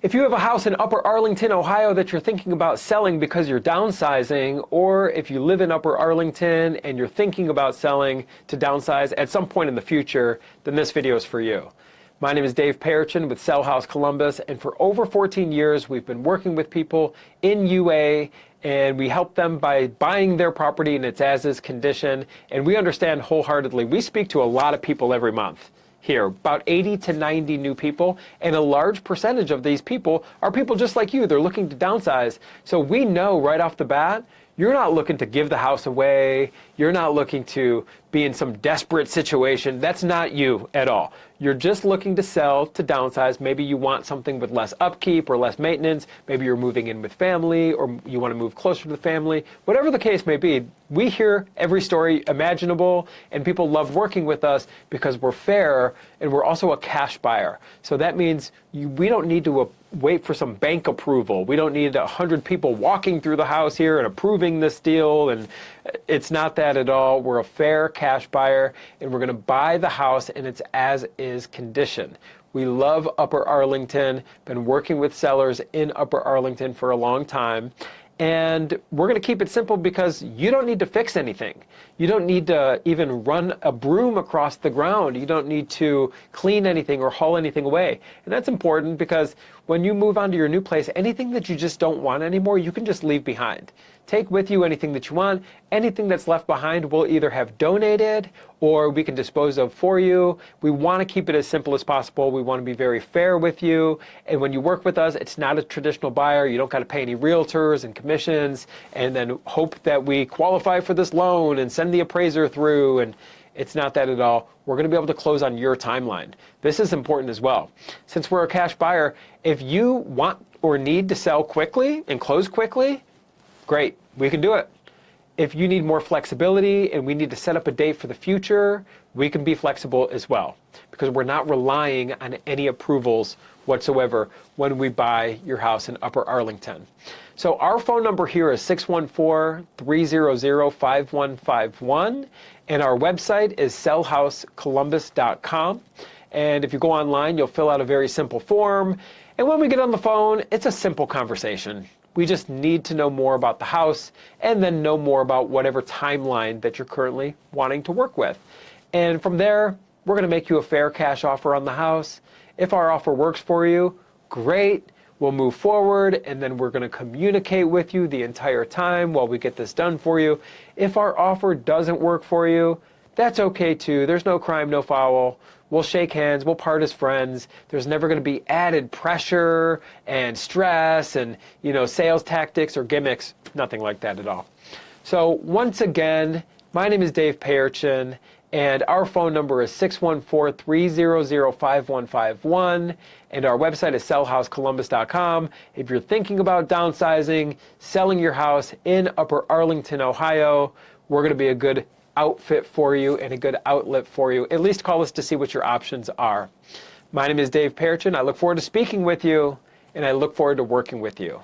If you have a house in Upper Arlington, Ohio that you're thinking about selling because you're downsizing, or if you live in Upper Arlington and you're thinking about selling to downsize at some point in the future, then this video is for you. My name is Dave Perichin with Sell House Columbus, and for over 14 years we've been working with people in UA, and we help them by buying their property in its as-is condition, and we understand wholeheartedly. We speak to a lot of people every month here, about 80 to 90 new people, and a large percentage of these people are people just like you. They're looking to downsize. So we know right off the bat, you're not looking to give the house away. You're not looking to be in some desperate situation. That's not you at all. You're just looking to sell, to downsize. Maybe you want something with less upkeep or less maintenance. Maybe you're moving in with family, or you want to move closer to the family. Whatever the case may be, we hear every story imaginable, and people love working with us because we're fair, and we're also a cash buyer. So that means we don't need to wait for some bank approval. We don't need 100 people walking through the house here and approving this deal, and it's not that at all. We're a fair cash buyer, and we're going to buy the house in its as-is condition. We love Upper Arlington, been working with sellers in Upper Arlington for a long time. And we're going to keep it simple because you don't need to fix anything. You don't need to even run a broom across the ground. You don't need to clean anything or haul anything away. And that's important because when you move on to your new place, anything that you just don't want anymore, you can just leave behind. Take with you anything that you want. Anything that's left behind we'll either have donated or we can dispose of for you. We want to keep it as simple as possible. We want to be very fair with you. And when you work with us, it's not a traditional buyer. You don't got to pay any realtors and commissions and then hope that we qualify for this loan and send the appraiser through. And it's not that at all. We're going to be able to close on your timeline. This is important as well. Since we're a cash buyer, if you want or need to sell quickly and close quickly, great, we can do it. If you need more flexibility and we need to set up a date for the future, we can be flexible as well because we're not relying on any approvals whatsoever when we buy your house in Upper Arlington. So our phone number here is 614-300-5151, and our website is sellhousecolumbus.com. And if you go online, you'll fill out a very simple form. And when we get on the phone, it's a simple conversation. We just need to know more about the house and then know more about whatever timeline that you're currently wanting to work with. And from there, we're going to make you a fair cash offer on the house. If our offer works for you, great. We'll move forward, and then we're going to communicate with you the entire time while we get this done for you. If our offer doesn't work for you, that's okay too. There's no crime, no foul. We'll shake hands, we'll part as friends. There's never going to be added pressure and stress and, sales tactics or gimmicks, nothing like that at all. So once again, my name is Dave Perichin, and our phone number is 614-300-5151, and our website is sellhousecolumbus.com. If you're thinking about downsizing, selling your house in Upper Arlington, Ohio, we're going to be a good outfit for you and a good outlet for you. At least call us to see what your options are. My name is Dave Perichin. I look forward to speaking with you, and I look forward to working with you.